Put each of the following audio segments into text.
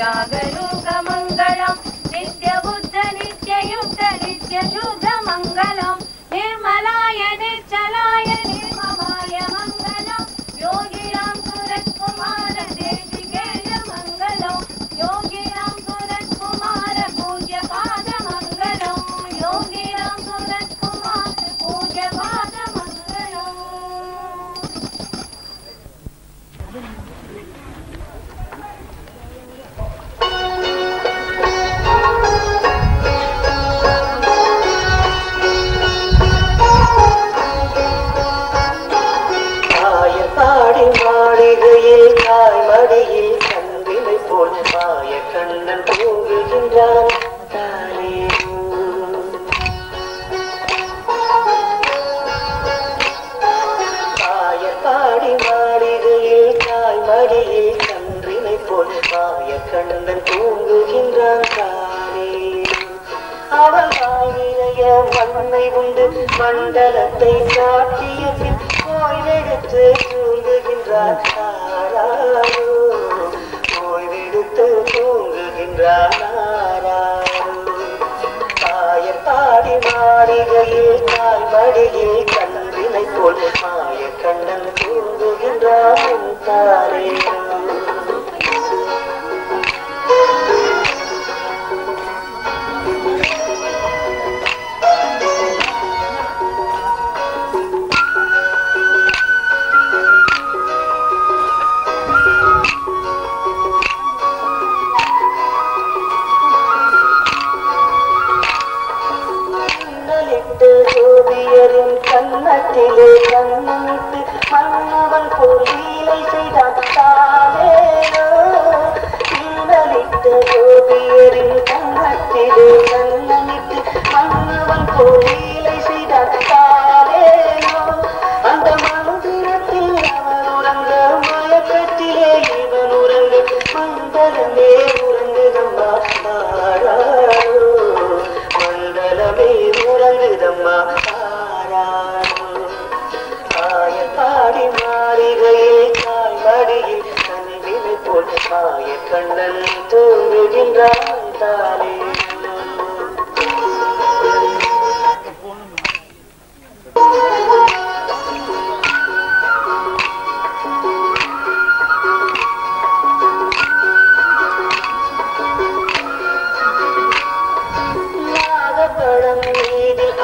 नागलोकमङ्गलं नित्यबुद्ध नित्ययुक्त नित्यशुद्धमङ्गलं निर्मलाय निश्चलाय निर्ममाय मङ्गलं योगिरां सुरत्कुमार देशिकेय मङ्गलं योगिरां सुरत्कुमार पूज्यपादमङ्गलं योगिरां सुरत्कुमार पूज्यपादमङ्गलम्। மாளிகையில் தாய் மடியில் கண்வினை போல் மாய கண்ணன் தூங்குகின்றான் தானே. பாடி மாளிகையில் தாய் மடியில் கன்றினை போல் மாய கண்ணன் தூங்குகின்றான் தானே. அவள் வாய் நிறைய மண்ணை உண்டு மண்டலத்தை காட்டிய பின் ஓய்வெடுத்து தூங்குகின்றான் நாராயோ ஓய்வெடுத்து தூங்குகின்றான் நாராயோ. பாடி மாளிகையில் தாய் மடியில் கன்றினை போல் மாய கண்ணன் தூங்குகின்றான் தானே. ஜோதியரின் கண்ணத்திலே கண்ணிட்டு மன்னவன் பொருளை செய்தான் தானேனோ. இன்னலிட்ட ஜோதியரின் கண்ணத்திலே கண்ணிட்டு மன்னவன் பொருளை செய்தான் தானேனோ. அந்த மந்திரத்தில் அவன் உறங்க மயக்கத்திலே இவன் உறங்க மண்டலமே உறங்குதம்மா ஆராயோ மண்டலமே உறங்குதம்மா ஆராயோ. பாடி மாளிகையில் தாய் மடியில் கண்வினை போல் மாய கண்ணன் தூங்குகின்றான் தானே.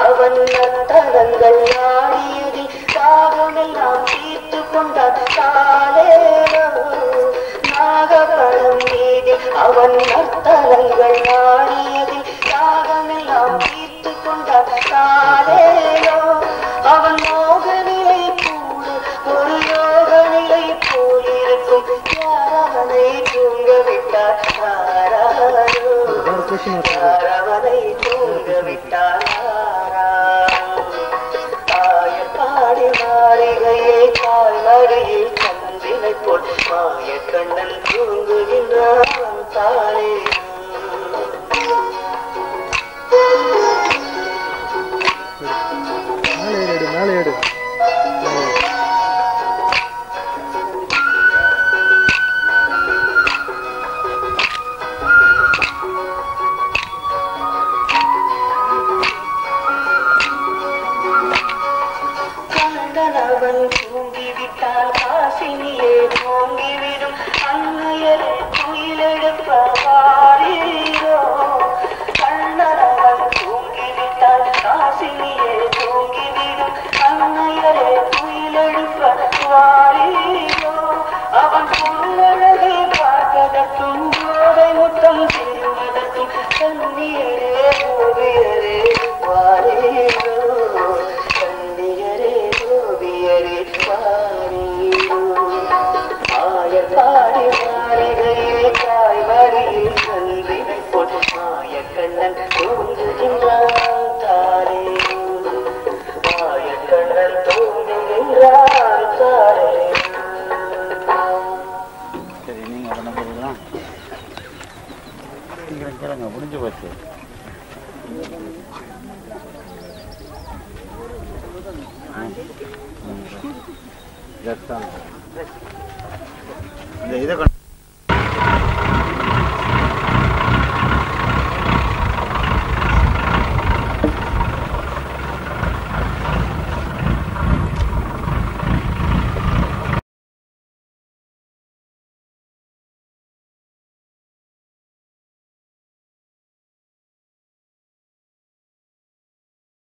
அவன் நத்தனங்கள் ஆடியதில் தாகமெல்லாம் தீர்த்து கொண்டான் தானேனோ. நாகப்பழம் மீது அவன் நத்தனங்கள் ஆடியதில் தாகமெல்லாம் தீர்த்து கொண்டான் தானேனோ. அவன் மோக நிலை கூட ஒரு யோக நிலை போலிருக்கும் யாரவனை தூங்க விட்டார் யாராரோ யாரவனை தூங்க விட்டார். பாடி மாளிகையில் தாய் மடியில் கன்றினை போல் மாய கண்ணன் தூங்குகின்றான் தானே. அவன் தூங்கிவிட்டால் காசினியே தூங்கிவிடும் அன்னையரை துயிலெடுப்பாரீரோ. கண்ணனவன் தூங்கிவிட்டால் காசினியே தூங்கிவிடும் அன்னையரை துயிலெடுப்பாரீரோ. அவன் புல்லழகை பார்ப்பதற்கும் ஜோதை முத்தம் செய்வதற்கும் கண்ணியரே ஓவியரே வாரீரோ கண்ணியரே ஓவியரே வாரீரோ. பாடி மாளிகையே தாய் மடியில் கன்றினை போல் மாய கண்ணன் தூங்குகின்றான் தானே. மாய கண்ணன் தூங்குகின்றான் தானே. சரி நீங்க பண்ண போறீங்களா? சீக்கிரம் கேளுங்க, முடிஞ்சு போச்சு. இதை